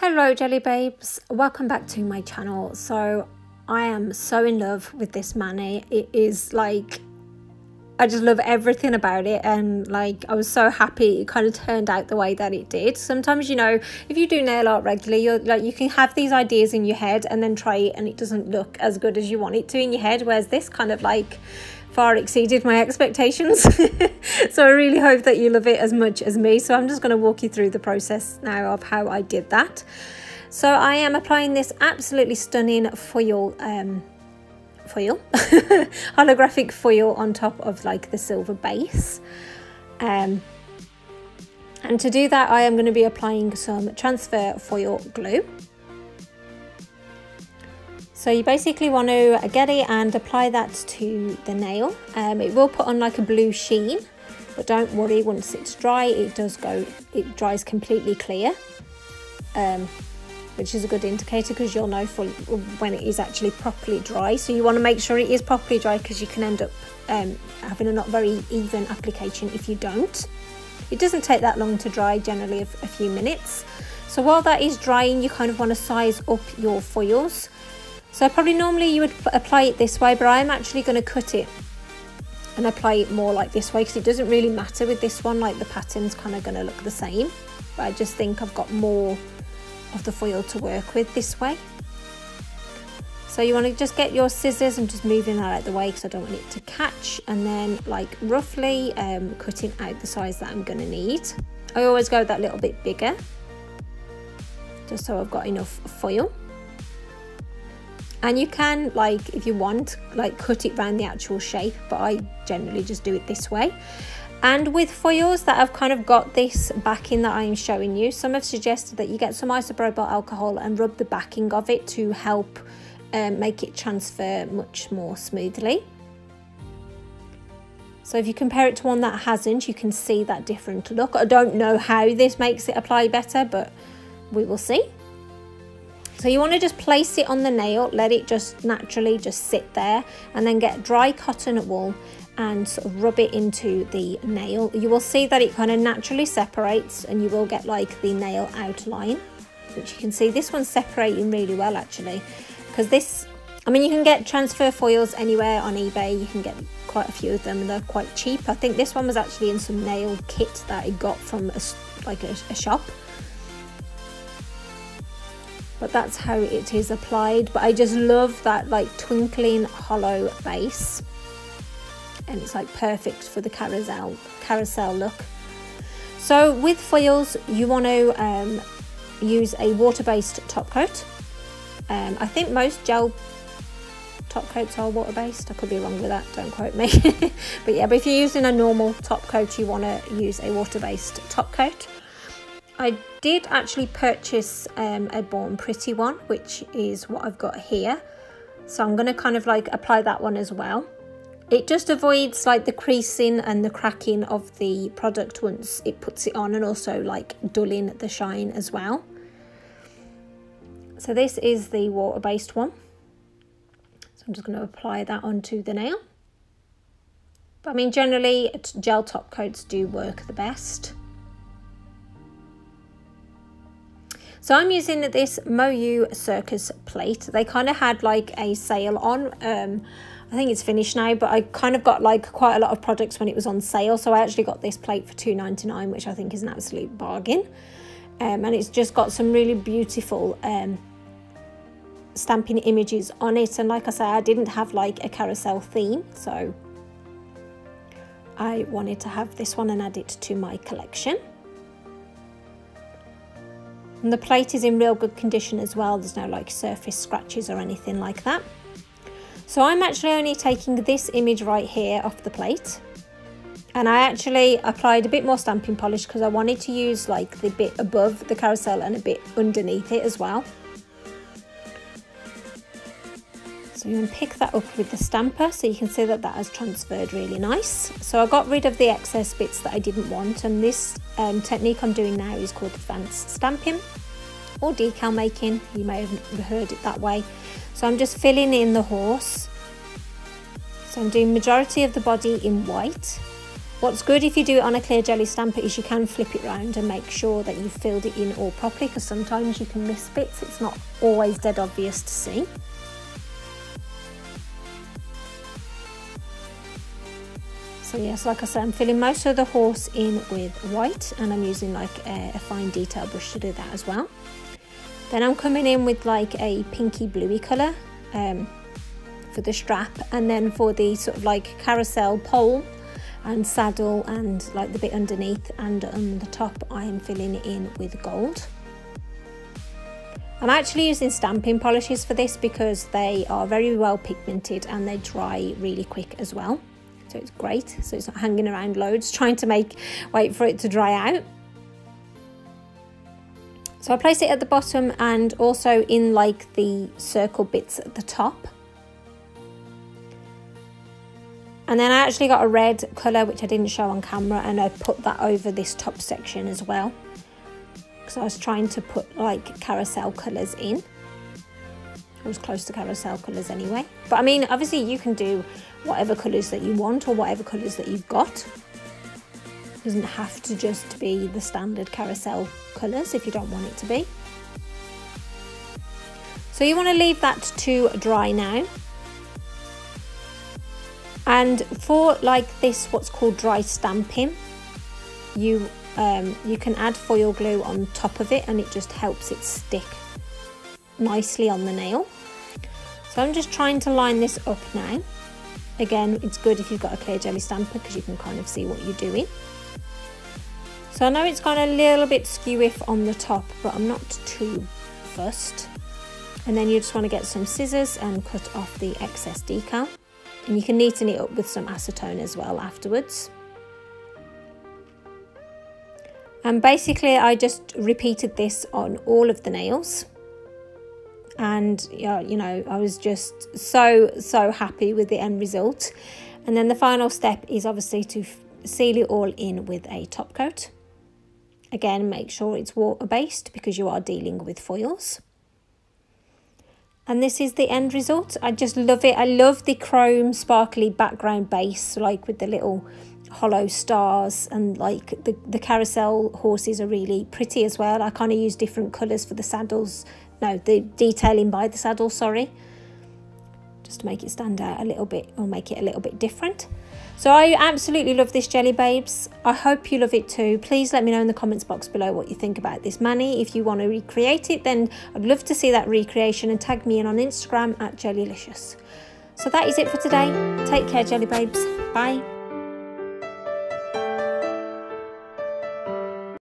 Hello jelly babes, welcome back to my channel. So I am so in love with this mani. It is like, I just love everything about it, and like I was so happy it kind of turned out the way that it did. Sometimes, you know, if you do nail art regularly, you're like, you can have these ideas in your head and then try it and it doesn't look as good as you want it to in your head, whereas this kind of like far exceeded my expectations. So I really hope that you love it as much as me. So I'm just going to walk you through the process now of how I did that. So I am applying this absolutely stunning foil holographic foil on top of like the silver base, and to do that I am going to be applying some transfer foil glue. So you basically want to get it and apply that to the nail. It will put on like a blue sheen, but don't worry, once it's dry it dries completely clear, which is a good indicator because you'll know when it is actually properly dry. So you want to make sure it is properly dry, because you can end up having a not very even application if you don't. It doesn't take that long to dry, generally a few minutes. So while that is drying, you kind of want to size up your foils. So probably normally you would apply it this way, but I'm actually going to cut it and apply it more like this way, because it doesn't really matter with this one, like the pattern's kind of going to look the same, but I just think I've got more of the foil to work with this way. So you want to just get your scissors and just moving that out of the way because I don't want it to catch, and then like roughly cutting out the size that I'm going to need. I always go that little bit bigger just so I've got enough foil. And you can, like, if you want, like cut it around the actual shape, but I generally just do it this way. And with foils that have kind of got this backing that I am showing you, some have suggested that you get some isopropyl alcohol and rub the backing of it to help make it transfer much more smoothly. So if you compare it to one that hasn't, you can see that different look. I don't know how this makes it apply better, but we will see. So you want to just place it on the nail, let it just naturally just sit there, and then get dry cotton wool and sort of rub it into the nail. You will see that it kind of naturally separates, and you will get like the nail outline, which you can see this one's separating really well actually, because this, I mean, you can get transfer foils anywhere on eBay. You can get quite a few of them and they're quite cheap. I think this one was actually in some nail kit that I got from a shop. But that's how it is applied. But I just love that like twinkling hollow base, and it's like perfect for the carousel look. So with foils you want to use a water-based top coat. I think most gel top coats are water-based. I could be wrong with that, don't quote me. But yeah, but if you're using a normal top coat, you want to use a water-based top coat. I did actually purchase a Born Pretty one, which is what I've got here. So I'm going to kind of like apply that one as well. It just avoids like the creasing and the cracking of the product once it puts it on, and also like dulling the shine as well. So this is the water-based one. So I'm just going to apply that onto the nail. But I mean, generally gel top coats do work the best. So I'm using this Moyou Circus plate. They kind of had like a sale on. I think it's finished now, but I kind of got like quite a lot of products when it was on sale. So I actually got this plate for $2.99, which I think is an absolute bargain. And it's just got some really beautiful stamping images on it. And like I say, I didn't have like a carousel theme, so I wanted to have this one and add it to my collection. And the plate is in real good condition as well. There's no like surface scratches or anything like that. So I'm actually only taking this image right here off the plate. And I actually applied a bit more stamping polish because I wanted to use like the bit above the carousel and a bit underneath it as well. So you can pick that up with the stamper, so you can see that that has transferred really nice. So I got rid of the excess bits that I didn't want, and this technique I'm doing now is called advanced stamping or decal making. You may have heard it that way. So I'm just filling in the horse. So I'm doing majority of the body in white, What's good if you do it on a clear jelly stamper is you can flip it round and make sure that you've filled it in all properly, because sometimes you can miss bits. It's not always dead obvious to see. So yes, like I said, I'm filling most of the horse in with white, and I'm using like a fine detail brush to do that as well. Then I'm coming in with like a pinky bluey colour for the strap, and then for the sort of like carousel pole and saddle and like the bit underneath and on the top, I am filling it in with gold. I'm actually using stamping polishes for this because they are very well pigmented and they dry really quick as well. So it's great, so it's not hanging around loads trying to wait for it to dry out. So I place it at the bottom and also in like the circle bits at the top. And then I actually got a red colour which I didn't show on camera, and I put that over this top section as well, because I was trying to put like carousel colours in. I was close to carousel colours anyway. But I mean, obviously you can do whatever colours that you want or whatever colours that you've got. It doesn't have to just be the standard carousel colours if you don't want it to be. So you want to leave that to dry now. And for like this, what's called dry stamping, you can add foil glue on top of it and it just helps it stick nicely on the nail. So I'm just trying to line this up now. Again, it's good if you've got a clear jelly stamper because you can kind of see what you're doing. So I know it's got a little bit skew-iff on the top, but I'm not too fussed. And then you just want to get some scissors and cut off the excess decal. And you can neaten it up with some acetone as well afterwards. And basically I just repeated this on all of the nails. And you know, I was just so happy with the end result. And then the final step is obviously to seal it all in with a top coat. Again, make sure it's water-based because you are dealing with foils. And this is the end result. I just love it. I love the chrome sparkly background base, like with the little hollow stars, and like the carousel horses are really pretty as well. I kind of use different colours for the saddles. No, the detailing by the saddle, sorry. Just to make it stand out a little bit or make it a little bit different. So I absolutely love this jelly, babes. I hope you love it too. Please let me know in the comments box below what you think about this mani. If you want to recreate it, then I'd love to see that recreation, and tag me in on Instagram at Gelulicious. So that is it for today. Take care, jelly babes. Bye.